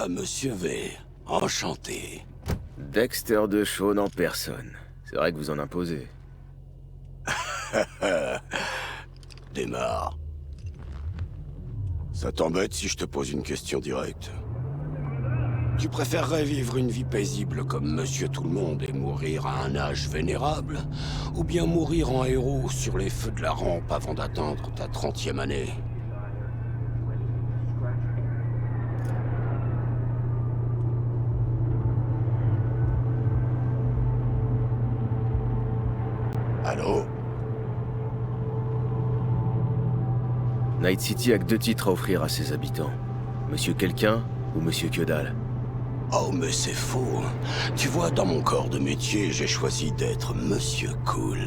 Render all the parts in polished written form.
Ah, monsieur V. Enchanté. Dexter DeShawn en personne. C'est vrai que vous en imposez. Démarre. Ça t'embête si je te pose une question directe? Tu préférerais vivre une vie paisible comme Monsieur Tout-le-Monde et mourir à un âge vénérable? Ou bien mourir en héros sur les feux de la rampe avant d'atteindre ta 30e année? Allô? Night City a que 2 titres à offrir à ses habitants. Monsieur Quelqu'un ou Monsieur Que dalle. Oh, mais c'est faux. Tu vois, dans mon corps de métier, j'ai choisi d'être Monsieur Cool.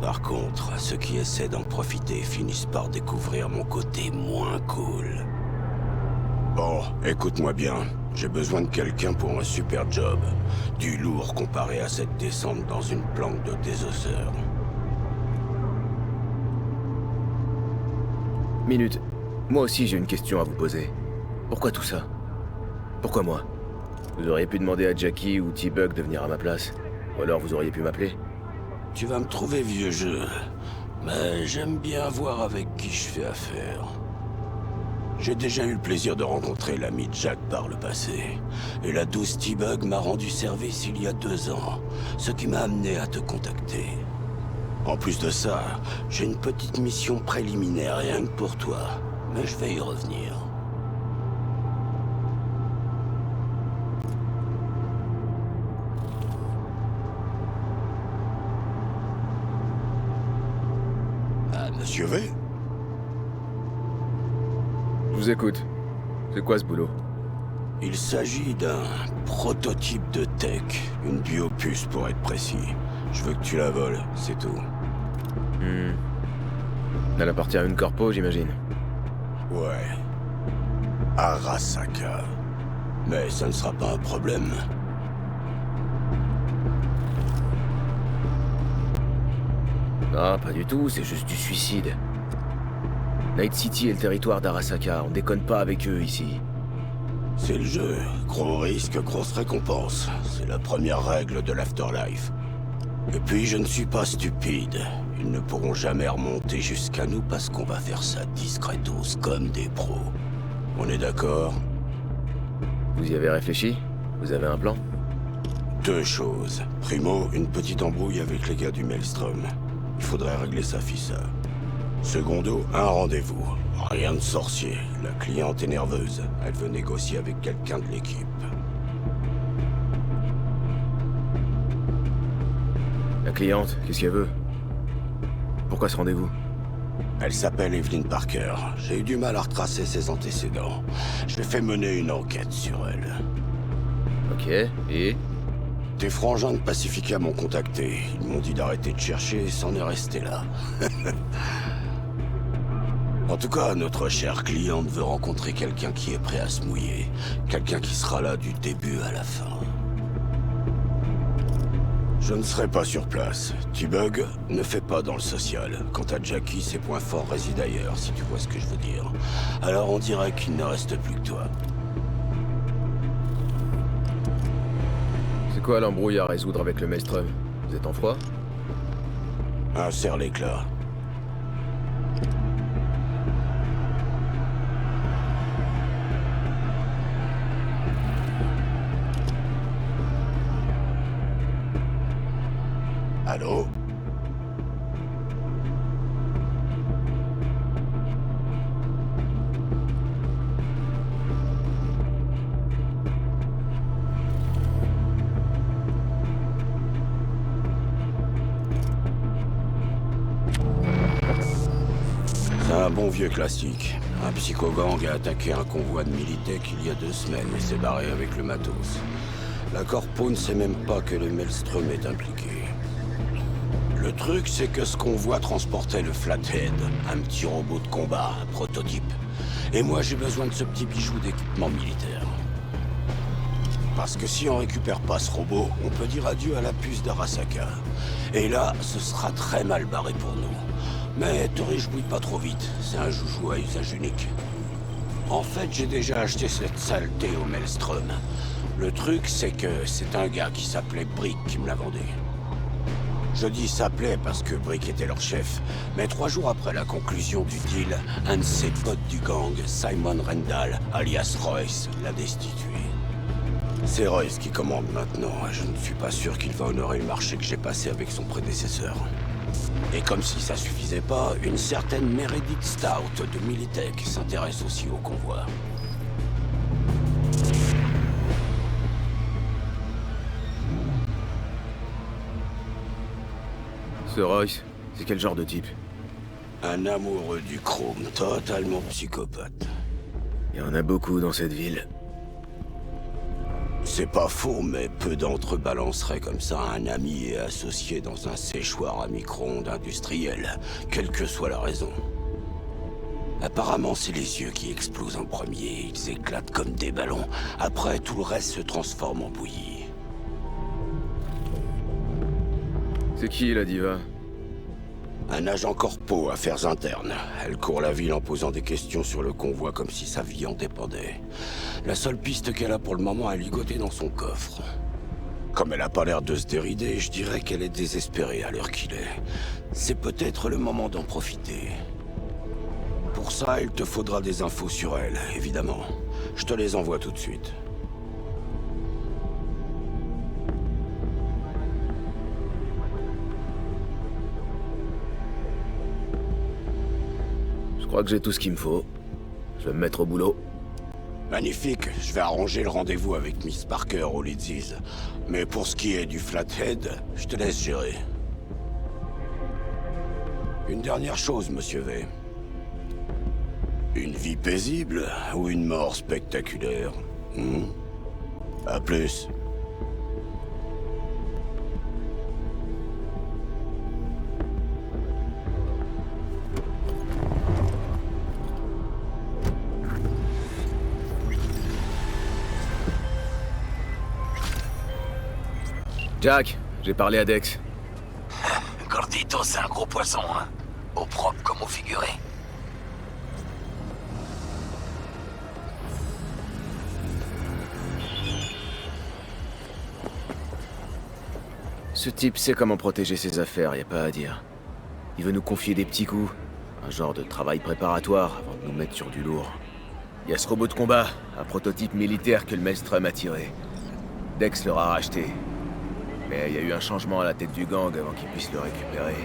Par contre, ceux qui essaient d'en profiter finissent par découvrir mon côté moins cool. Bon, écoute-moi bien. J'ai besoin de quelqu'un pour un super job. Du lourd comparé à cette descente dans une planque de désosseur. Minute. Moi aussi j'ai une question à vous poser. Pourquoi tout ça? Pourquoi moi? Vous auriez pu demander à Jackie ou T-Bug de venir à ma place. Ou alors vous auriez pu m'appeler. Tu vas me trouver vieux jeu, mais j'aime bien voir avec qui je fais affaire. J'ai déjà eu le plaisir de rencontrer l'ami Jack par le passé. Et la douce T-Bug m'a rendu service il y a 2 ans, ce qui m'a amené à te contacter. En plus de ça, j'ai une petite mission préliminaire rien que pour toi, mais je vais y revenir. Ah, Monsieur V? Je vous écoute. C'est quoi ce boulot? Il s'agit d'un prototype de tech, une biopuce pour être précis. Je veux que tu la voles, c'est tout. Elle appartient à une corpo, j'imagine. Ouais. Arasaka. Mais ça ne sera pas un problème. Ah, pas du tout, c'est juste du suicide. Night City est le territoire d'Arasaka, on déconne pas avec eux ici. C'est le jeu. Gros risque, grosse récompense. C'est la première règle de l'Afterlife. Et puis je ne suis pas stupide. Ils ne pourront jamais remonter jusqu'à nous parce qu'on va faire ça discretos comme des pros. On est d'accord? Vous y avez réfléchi? Vous avez un plan? 2 choses. Primo, une petite embrouille avec les gars du Maelstrom. Il faudrait régler ça, fissa. Secondo, un rendez-vous. Rien de sorcier. La cliente est nerveuse. Elle veut négocier avec quelqu'un de l'équipe. La cliente, qu'est-ce qu'elle veut? Pourquoi ce rendez-vous? Elle s'appelle Evelyn Parker. J'ai eu du mal à retracer ses antécédents. Je vais fait mener une enquête sur elle. Ok, et? Tes frangins de Pacifica m'ont contacté. Ils m'ont dit d'arrêter de chercher et s'en est resté là. En tout cas, notre chère cliente veut rencontrer quelqu'un qui est prêt à se mouiller. Quelqu'un qui sera là du début à la fin. Je ne serai pas sur place. T-Bug ne fait pas dans le social. Quant à Jackie, ses points forts résident ailleurs, si tu vois ce que je veux dire. Alors on dirait qu'il ne reste plus que toi. C'est quoi l'embrouille à résoudre avec le Maelstrom? Vous êtes en froid? Insère l'éclat. Allô? C'est un bon vieux classique. Un psychogang a attaqué un convoi de Militech il y a 2 semaines et s'est barré avec le matos. La Corpo ne sait même pas que le Maelstrom est impliqué. Le truc, c'est que ce convoi transportait le Flathead, un petit robot de combat, un prototype. Et moi, j'ai besoin de ce petit bijou d'équipement militaire. Parce que si on récupère pas ce robot, on peut dire adieu à la puce d'Arasaka. Et là, ce sera très mal barré pour nous. Mais te réjouis pas trop vite, c'est un joujou à usage unique. En fait, j'ai déjà acheté cette saleté au Maelstrom. Le truc, c'est que c'est un gars qui s'appelait Brick qui me l'a vendu. Je dis s'appelait parce que Brick était leur chef, mais 3 jours après la conclusion du deal, un de ses potes du gang, Simon Rendall, alias Royce, l'a destitué. C'est Royce qui commande maintenant, et je ne suis pas sûr qu'il va honorer le marché que j'ai passé avec son prédécesseur. Et comme si ça suffisait pas, une certaine Meredith Stout de Militech s'intéresse aussi au convoi. Ce Royce, c'est quel genre de type? Un amoureux du chrome, totalement psychopathe. Il y en a beaucoup dans cette ville. C'est pas faux, mais peu d'entre eux balanceraient comme ça un ami et associé dans un séchoir à micro-ondes industriel, quelle que soit la raison. Apparemment, c'est les yeux qui explosent en premier, ils éclatent comme des ballons. Après, tout le reste se transforme en bouillie. C'est qui, la diva? Un agent corpo, affaires internes. Elle court la ville en posant des questions sur le convoi comme si sa vie en dépendait. La seule piste qu'elle a pour le moment est ligotée dans son coffre. Comme elle a pas l'air de se dérider, je dirais qu'elle est désespérée à l'heure qu'il est. C'est peut-être le moment d'en profiter. Pour ça, il te faudra des infos sur elle, évidemment. Je te les envoie tout de suite. Je crois que j'ai tout ce qu'il me faut. Je vais me mettre au boulot. Magnifique, je vais arranger le rendez-vous avec Miss Parker au Leadsies. Mais pour ce qui est du Flathead, je te laisse gérer. Une dernière chose, Monsieur V. Une vie paisible ou une mort spectaculaire? À plus. Jack, j'ai parlé à Dex. Gordito, c'est un gros poisson, hein. Au propre comme au figuré. Ce type sait comment protéger ses affaires, y a pas à dire. Il veut nous confier des petits coups. Un genre de travail préparatoire avant de nous mettre sur du lourd. Il y a ce robot de combat, un prototype militaire que le Maelstrom a tiré. Dex l'aura racheté. Mais il y a eu un changement à la tête du gang avant qu'il puisse le récupérer.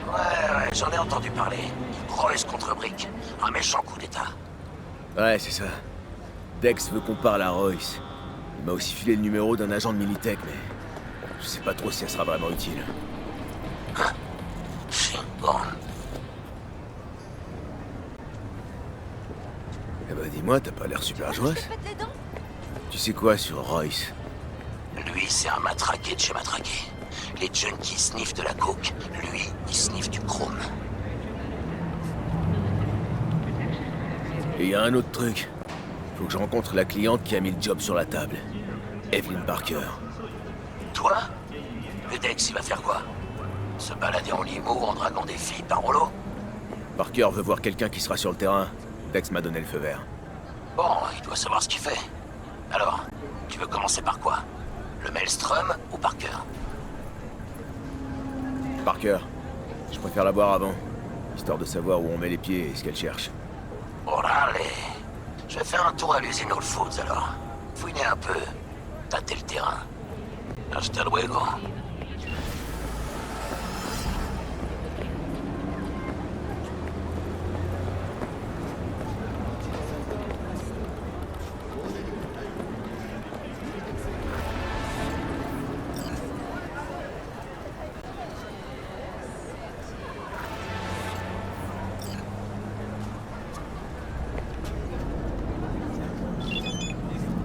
Ouais, j'en ai entendu parler. Royce contre Brick. Un méchant coup d'état. Ouais, c'est ça. Dex veut qu'on parle à Royce. Il m'a aussi filé le numéro d'un agent de Militech, mais... je sais pas trop si elle sera vraiment utile. Bon. Eh ben dis-moi, t'as pas l'air super joyeux. Tu sais quoi sur Royce? Lui, c'est un matraqué de chez matraqué. Les junkies sniffent de la coke. Lui, il sniffe du chrome. Et y a un autre truc. Faut que je rencontre la cliente qui a mis le job sur la table. Evelyn Parker. Toi? Le Dex, il va faire quoi? Se balader en limo en draguant des filles par rouleau? Parker veut voir quelqu'un qui sera sur le terrain. Dex m'a donné le feu vert. Bon, il doit savoir ce qu'il fait. Alors, tu veux commencer par quoi? Le Maelstrom ou Parker? Parker. Je préfère la voir avant. Histoire de savoir où on met les pieds et ce qu'elle cherche. Oh allez. Je vais faire un tour à l'usine Whole Foods alors. Fouiner un peu. Tâter le terrain. Hasta luego.